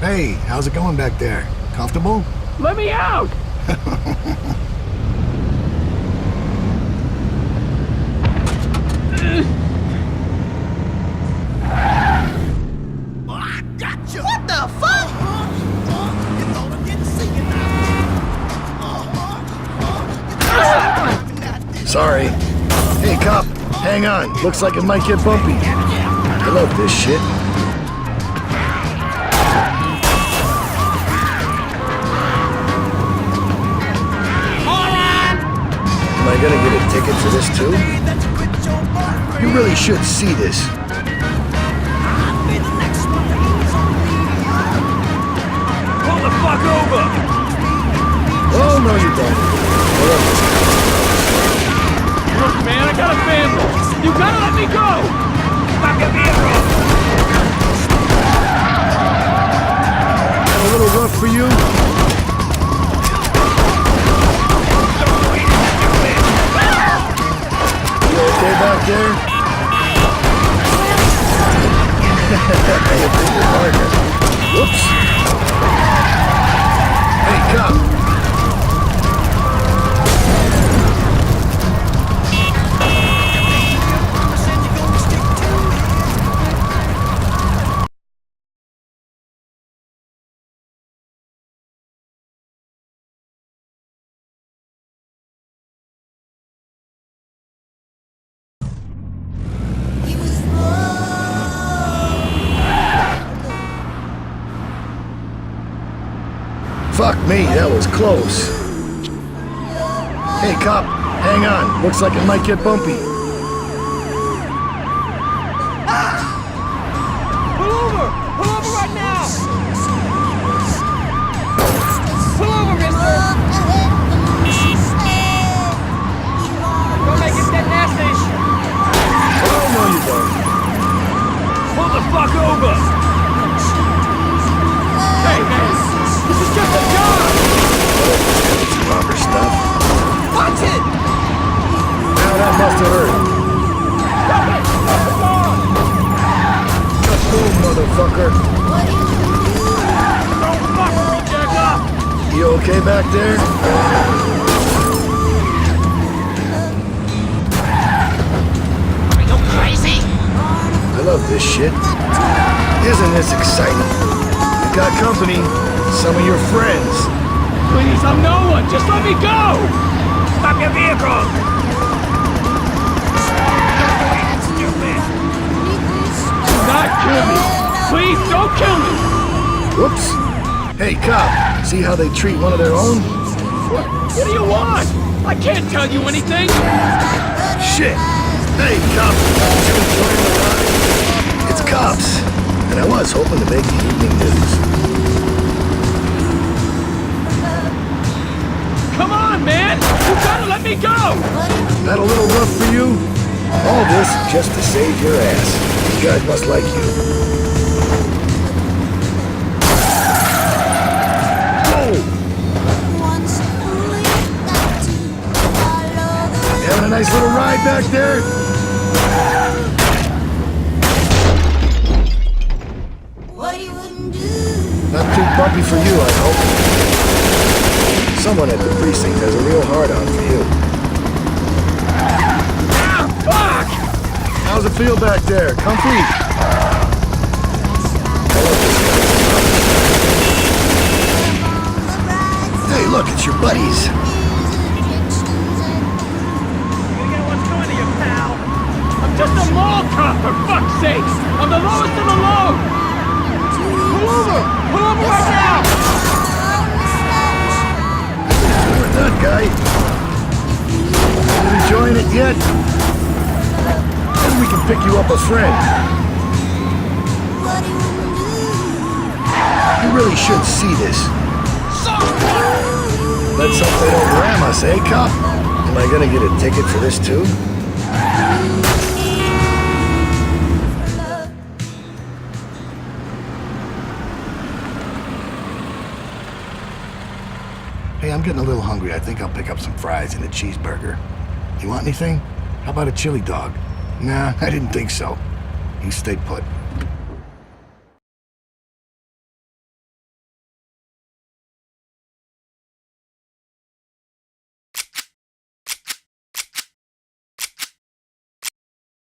Hey, how's it going back there? Comfortable? Let me out! I got you! What the fuck? You thought I didn't see you now. Sorry. Hey, cop, hang on. Looks like it might get bumpy. I love this shit. Am I gonna get a ticket for this too? You really should see this. Pull the fuck over! Oh, no you don't. Look, man, I got a family! You gotta let me go! Back in vehicle! A little rough for you? You okay back there? Whoops. Hey, cop. Fuck me, that was close. Hey, cop, hang on. Looks like it might get bumpy. Pull over! Pull over right now! Pull over, mister! Don't make it that nasty! Oh, no you don't. Pull the fuck over! Hey, man! This is just a job! It's proper stuff. Watch it! Now that must have hurt. Stop it! Stop the car! Let's go, motherfucker. Don't fuck with me, Jagger! You okay back there? Are you crazy? I love this shit. Isn't this exciting? You got company. Some of your friends. Please, I'm no one! Just let me go! Stop your vehicle! Do not kill me! Please, don't kill me! Whoops. Hey, cop. See how they treat one of their own? What do you want? I can't tell you anything! Shit. Hey, cop. You enjoying the ride? It's cops. And I was hoping to make the evening news. Come on, man! You gotta let me go! That a little rough for you? All this just to save your ass. You guys must like you. Whoa! You having a nice little ride back there? Not too bumpy for you, I hope. Someone at the precinct has a real hard-on for you. Ah, fuck! How's it feel back there? Comfy? Hey, look, it's your buddies. What's going to you, pal? I'm just a mall cop, for fuck's sake! I'm the lowest of the low! Pull over! Pull over right now! That guy. You enjoying it yet? Maybe we can pick you up a friend. You really should see this. Let's hope they don't ram us, eh, cop? Am I gonna get a ticket for this too? Hey, I'm getting a little hungry. I think I'll pick up some fries and a cheeseburger. You want anything? How about a chili dog? Nah, I didn't think so. You stay put.